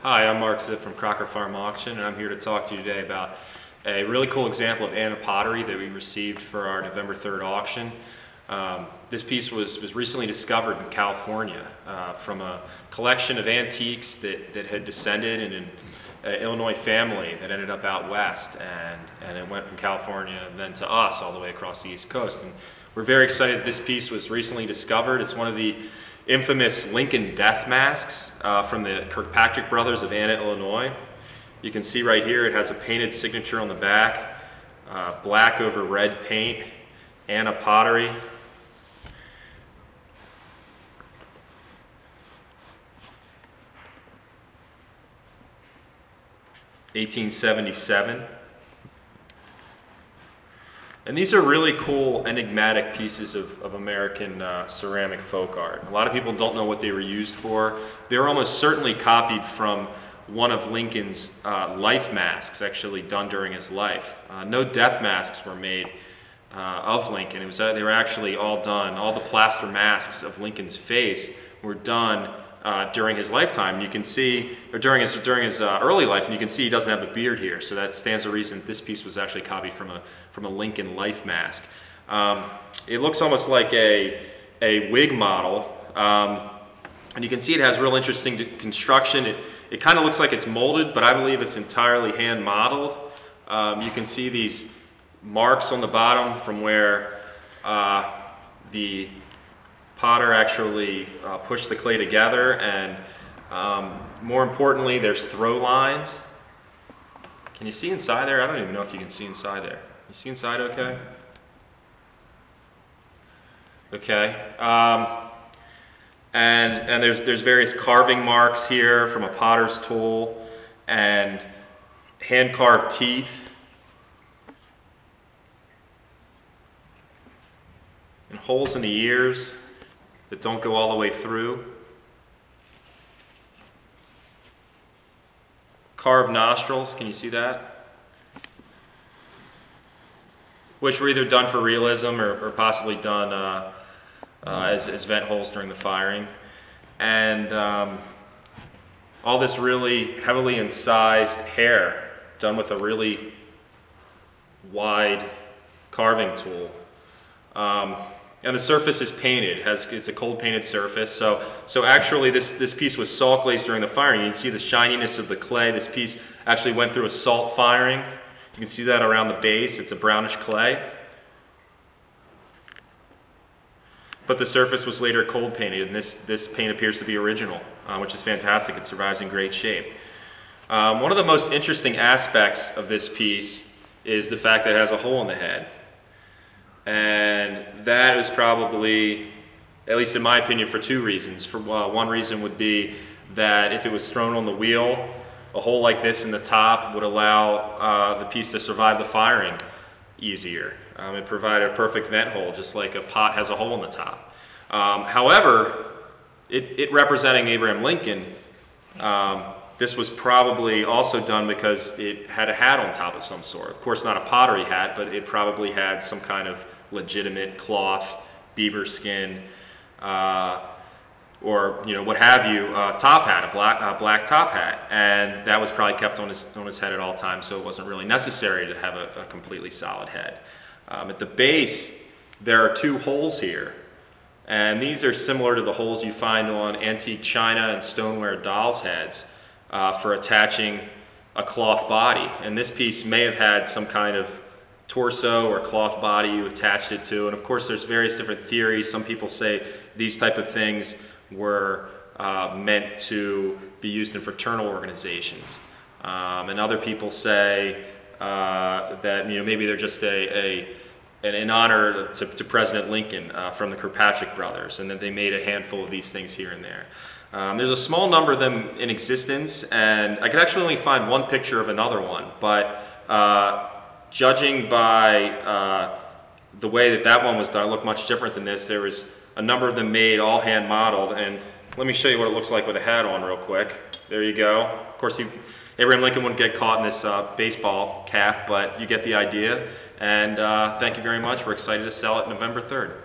Hi, I'm Mark Ziff from Crocker Farm Auction, and I'm here to talk to you today about a really cool example of pottery that we received for our November 3rd auction. This piece was recently discovered in California from a collection of antiques that had descended in an Illinois family that ended up out west, and it went from California then to us all the way across the East Coast. And we're very excited that this piece was recently discovered. It's one of the infamous Lincoln death masks from the Kirkpatrick brothers of Anna, Illinois. You can see right here it has a painted signature on the back, black over red paint, Anna Pottery. (1877). And these are really cool, enigmatic pieces of American ceramic folk art. A lot of people don't know what they were used for. They were almost certainly copied from one of Lincoln's life masks, actually done during his life. No death masks were made of Lincoln. They were actually all done. All the plaster masks of Lincoln's face were done during his lifetime. You can see, or during his early life, and you can see he doesn't have a beard here. So that stands to reason that this piece was actually copied from a Lincoln life mask. It looks almost like a wig model, and you can see it has real interesting construction. It kind of looks like it's molded, but I believe it's entirely hand modeled. You can see these marks on the bottom from where the potter actually pushed the clay together, and more importantly, there's throw lines. Can you see inside there? I don't even know if you can see inside there. You see inside okay? Okay. And there's various carving marks here from a potter's tool and hand-carved teeth. And holes in the ears that don't go all the way through. Carved nostrils, can you see that? Which were either done for realism or possibly done as vent holes during the firing. And all this really heavily incised hair done with a really wide carving tool. And the surface is painted. It's a cold painted surface. So actually this piece was salt glazed during the firing. You can see the shininess of the clay. This piece actually went through a salt firing. You can see that around the base. It's a brownish clay. But the surface was later cold painted, and this paint appears to be original, which is fantastic. It survives in great shape. One of the most interesting aspects of this piece is the fact that it has a hole in the head. And that is probably, at least in my opinion, for two reasons. One reason would be that if it was thrown on the wheel, a hole like this in the top would allow the piece to survive the firing easier. It provided a perfect vent hole, just like a pot has a hole in the top. However, it representing Abraham Lincoln, this was probably also done because it had a hat on top of some sort. Of course, not a pottery hat, but it probably had some kind of legitimate cloth, beaver skin, or what have you, top hat, a black top hat, and that was probably kept on his head at all times, so it wasn't really necessary to have a completely solid head. At the base, there are two holes here, and these are similar to the holes you find on antique china and stoneware dolls' heads for attaching a cloth body. And this piece may have had some kind of torso or cloth body you attached it to, and of course there's various different theories. Some people say these type of things were meant to be used in fraternal organizations, and other people say that maybe they're just an honor to President Lincoln from the Kirkpatrick brothers, and that they made a handful of these things here and there. There's a small number of them in existence, and I could actually only find one picture of another one, but judging by the way that one was done, it looked much different than this. There was a number of them made, all hand modeled, and let me show you what it looks like with a hat on real quick. There you go. Of course, Abraham Lincoln wouldn't get caught in this baseball cap, but you get the idea. And thank you very much. We're excited to sell it November 3rd.